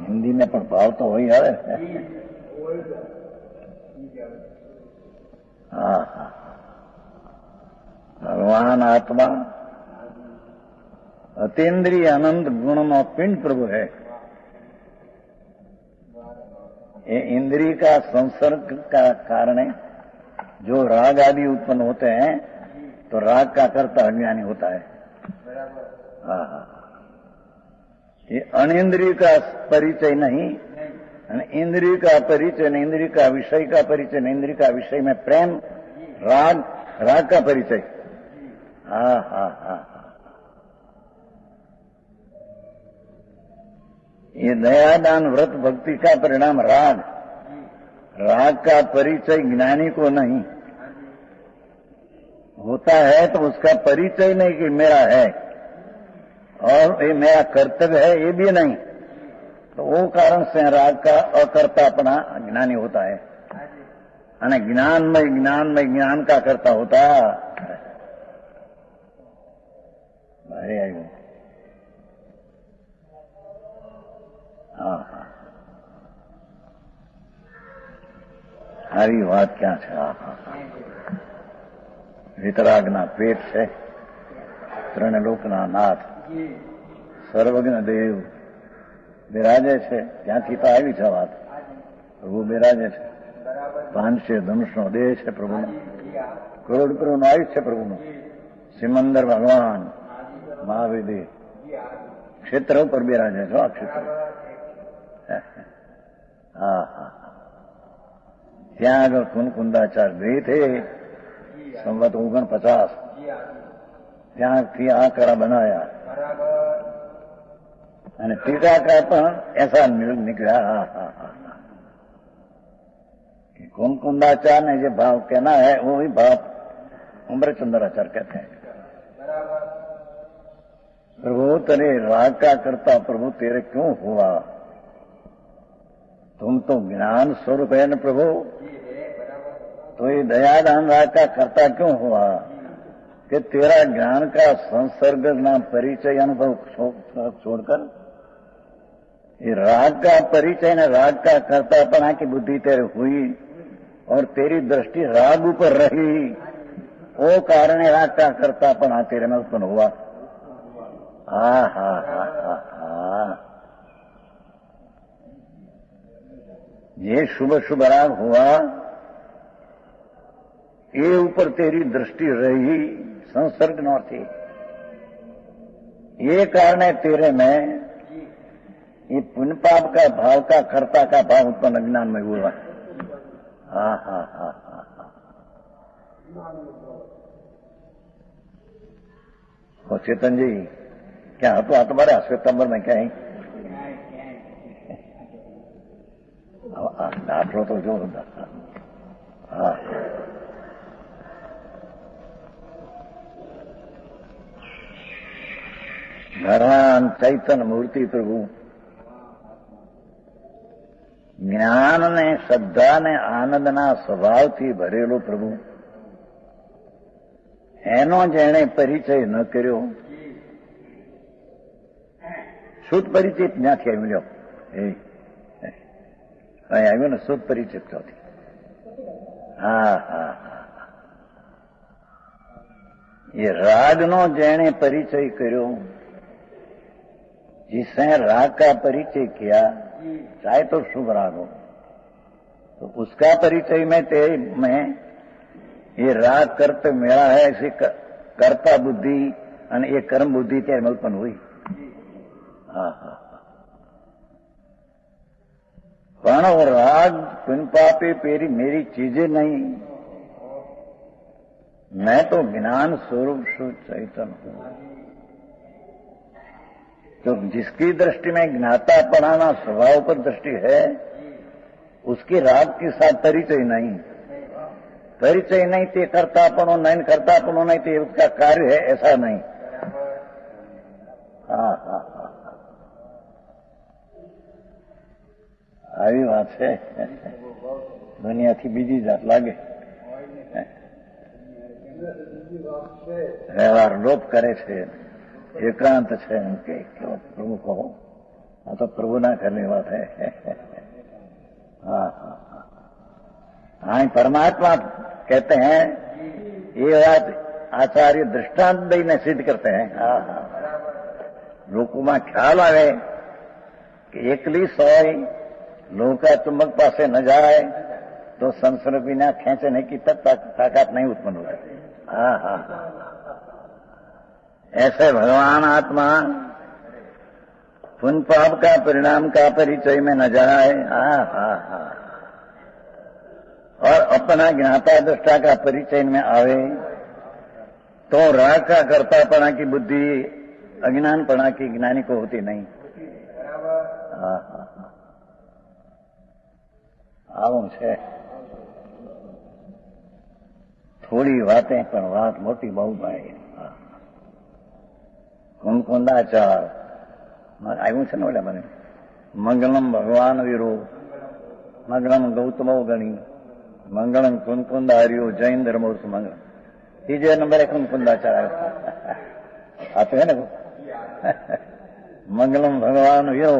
हिंदी में, पर भाव तो हो है। भगवान आत्मा अतीन्द्रिय अनंत गुण में पिंड प्रभु है। ये इंद्रिय का संसर्ग का कारण जो राग आदि उत्पन्न होते हैं, तो राग का कर्ता अज्ञानी होता है। ये अनिंद्रिय का परिचय नहीं, इंद्रिय का परिचय नहीं, इंद्रिय का विषय का परिचय नहीं, इंद्रिय का विषय में प्रेम, राग, राग का परिचय। ये दयादान व्रत भक्ति का परिणाम राग, राग का परिचय ज्ञानी को नहीं होता है, तो उसका परिचय नहीं कि मेरा है और ये मेरा कर्तव्य है, ये भी नहीं, तो वो कारण से राग का अकर्ता अपना ज्ञानी होता है। ज्ञानमय ज्ञान का कर्ता होता है। હારી વાત ક્યાં છે? વિતરાગના પેટ છે, ત્રણલોકના નાથ સર્વજ્ઞ દેવ બિરાજે છે, ત્યાંથી તો આવી છે વાત। પ્રભુ બિરાજે છે. 500 ધનુષનો દેહ છે પ્રભુનો. કરોડ પ્રભુનું આયુષ છે પ્રભુનું. સિમંદર ભગવાન મહાવિધિ ક્ષેત્ર ઉપર બિરાજે છો. આ ક્ષેત્ર હા હા. ત્યાં આગળ કુનકુંદાચાર ગઈ થે સંવત 49 ત્યાંથી આ કરા બનાયા અને टीकाकार પણ ऐसा निकला. हाँ हाँ हाँ. कुनकुंदाचार ने जो भाव कहना है वो ही भाव उम्रचंद्राचार्य कहते हैं. प्रभु तेरे राग का करता प्रभु तेरे क्यों हुआ? तुम तो ज्ञान स्वरूप है न प्रभु, तो ये दयादान राग का करता क्यों हुआ कि तेरा ज्ञान का संसर्ग ना परिचय अनुभव छोड़कर ये राग का परिचय न राग का कर्तापना की बुद्धि तेरे हुई और तेरी दृष्टि राग ऊपर रही, वो कारण राग का कर्तापना तेरे में उत्पन्न हुआ. हा हा हा हा हा. ये शुभ शुभ राग हुआ, ये ऊपर तेरी दृष्टि रही, संसर्ग न थी, ये कारण है तेरे में ये पुण्य पाप का भाव का कर्ता का भाव उत्पन्न अज्ञान में हुआ. हा हा हा हा. तो चेतन जी क्या હતો આ તમારે શ્વેતાંબર में क्या है? દાખલો તો જો. હા. ભગવાન ચૈતન્ય મૂર્તિ પ્રભુ જ્ઞાન ને શ્રદ્ધા ને આનંદના સ્વભાવથી ભરેલો પ્રભુ, એનો જેણે પરિચય ન કર્યો, શુદ્ધ પરિચય ક્યાંથી આવ્યો? અહીં આવ્યો ને શુદ્ધ પરિચય ચોથી. હા હા હા. એ રાગનો જેણે પરિચય કર્યો, जिसने राग का परिचय किया, चाहे तो शुभ राग हो, तो उसका परिचय में ये राग करते मेरा है ऐसी कर्ता बुद्धि और ये कर्म बुद्धि तेरे में उत्पन्न हुई. हाँ हाँ. पण वो राग पुण्य पापे पेरी मेरी चीजें नहीं, मैं तो ज्ञान स्वरूप शुद्ध चैतन्य हूं. तो जिसकी दृष्टि में ज्ञाता पढ़ाना स्वभाव पर दृष्टि है, उसकी राग के साथ परिचय नहीं. परिचय नहीं ते कर्तापनो नहीं, कर्तापनो नहीं ते उसका कार्य है, ऐसा नहीं. हाँ हाँ हाँ. આવી વાત છે. દુનિયાથી બીજી જાત લાગે. વ્યવહાર લોપ કરે છે, एकांत है उनके. क्यों प्रभु कहो? हाँ तो प्रभु ना करने बात है. हाँ हाँ हाँ. परमात्मा कहते हैं, ये बात आचार्य दृष्टांत दीने सिद्ध करते हैं. हाँ हाँ. लोगों में ख्याल आवे कि एकली सोई लोका चुंबक पासे न जाए तो संसार बिना खींचने की ताकत नहीं उत्पन्न होती. हाँ हाँ. ऐसे भगवान आत्मा पुण्य पाप का परिणाम का परिचय में न जाए. हाँ हाँ हाँ. और अपना ज्ञाता दृष्टा का परिचय में आवे तो राग का कर्तापना की बुद्धि अज्ञानपना की ज्ञानी को होती नहीं. हाँ हाँ. આવું છે. થોડી વાતે પણ વાત મોટી બહુ ભાઈ. कुनकुंदाचार આવ્યું છે ને ઓલા મને. મંગલમ ભગવાન વીરો, મંગલમ ગૌતમો ગણી, મંગલમ કુનકુંદાર્યો જૈન ધર્મોર્થ મંગલમ. ત્રીજે નંબરે કુનકુંદાચાર આવ્યો. આપે ને મંગલમ ભગવાન વીરો,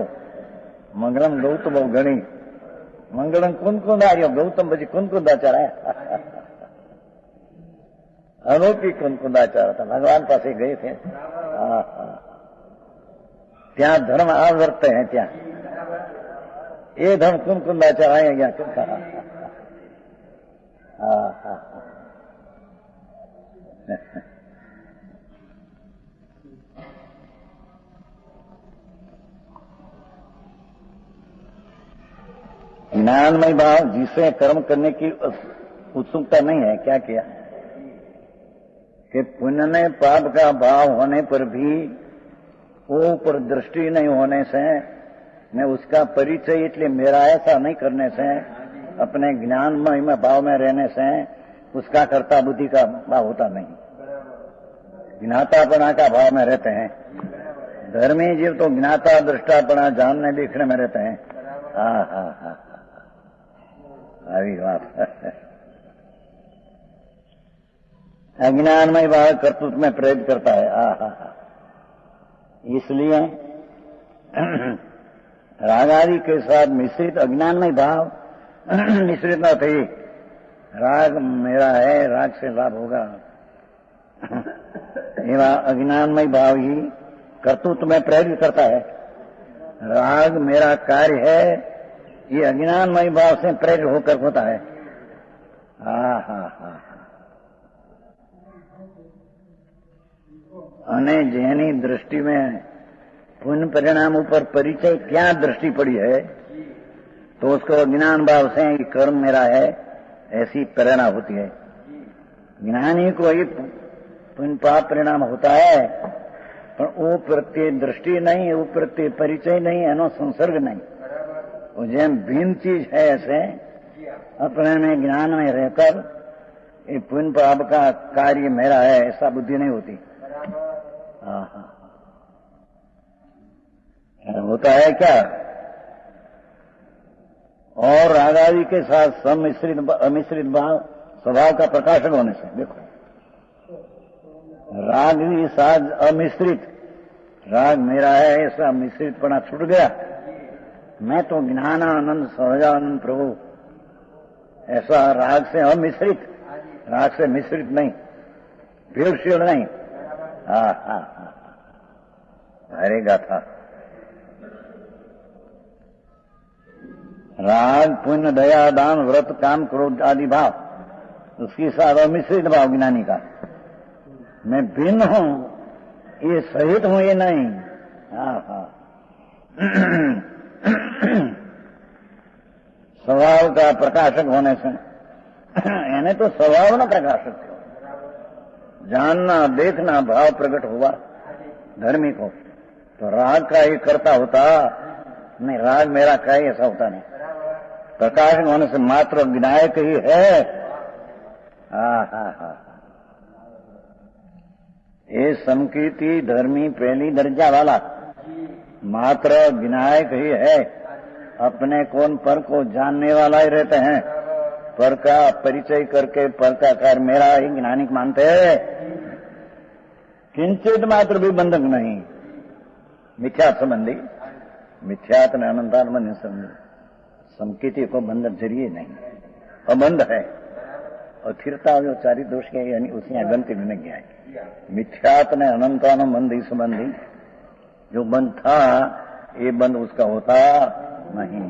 મંગલમ ગૌતમો ગણી, મંગલમ કુનકુંદાર્યો. ગૌતમ પછી કુનકુંદાચાર આવ્યા. અનોખી કુનકુંદાચાર હતા. ભગવાન પાસે ગए थे. हाँ. ત્યાં ધર્મ આ વર્તે हैं ત્યાં ये धम कुन कुंदा चढ़ाए गया क्यों कहा। ज्ञानमय भाव जिसे कर्म करने की उत्सुकता नहीं है, क्या किया कि पुण्य में पाप का भाव होने पर भी वो पर दृष्टि नहीं होने से, मैं उसका परिचय इसलिए मेरा ऐसा नहीं करने से, अपने ज्ञानमय में भाव में रहने से उसका कर्ता बुद्धि का भाव होता नहीं, ज्ञातापना का भाव में रहते हैं। धर्मी जीव तो ज्ञाता दृष्टापना जानने देखने में रहते हैं। हा अभी बात अज्ञानमय भाव कर्तृत्व में प्रेरित करता है। इसलिए राग आदि के साथ मिश्रित अज्ञानमय भाव मिश्रित न थे। राग मेरा है, राग से लाभ होगा, एवं अज्ञानमय भाव ही कर्तृत्व में प्रेरित करता है। राग मेरा कार्य है, ये अज्ञानमय भाव से प्रेरित होकर होता है। અને જેની दृष्टि में पुण्य परिणाम ऊपर परिचय क्या दृष्टि पड़ी है, तो उसको ज्ञान भाव से कर्म मेरा है ऐसी प्रेरणा होती है। ज्ञानी को ही पुण्य पाप परिणाम होता है, पर वो प्रत्ये दृष्टि नहीं, वो प्रत्ये परिचय नहीं, एनो संसर्ग नहीं। वो जेम भिन्न चीज है, ऐसे अपने में ज्ञान में रहकर ये पुण्य पाप का कार्य मेरा है ऐसा बुद्धि नहीं होती। होता है क्या, और राग आदि के साथ सम्मिश्रित अमिश्रित भाव स्वभाव का प्रकाशक होने से, देखो राग के साथ अमिश्रित, राग मेरा है ऐसा मिश्रितपना छूट गया, मैं तो ज्ञानानंद सहजानंद प्रभु ऐसा राग से अमिश्रित, राग से मिश्रित नहीं, भेदशील नहीं। अरे गाथा राग पुण्य दया दान व्रत काम क्रोध आदि भाव, उसके साथ अमिश्रित भाव ज्ञानी का, मैं भिन्न हूं ये सहित हूं ये नहीं। स्वभाव का प्रकाशक होने से, यानी तो स्वभाव न प्रकाशक थे, जानना देखना भाव प्रकट हुआ धर्मी को, तो राग का ही करता होता नहीं, राग मेरा का ही ऐसा होता नहीं, प्रकाशक होने से मात्र विनायक ही है। ये संकीर्ति धर्मी पहली दर्जा वाला मात्र विनायक ही है, अपने कौन पर को जानने वाला ही रहते हैं, पर का परिचय करके पर का कार्य मेरा ही ज्ञानिक मानते हैं, किंचित मात्र भी बंधक नहीं। मिथ्या संबंधी मिथ्यात ने अनंतात्म संकीर्ति को बंधक जरिए नहीं, अबंध है, और फिरता जो चारि दोष के यानी उसी गंति में गया है। मिथ्यात ने अनंतानुबंधी संबंधी जो बंध था, ये बंध उसका होता नहीं।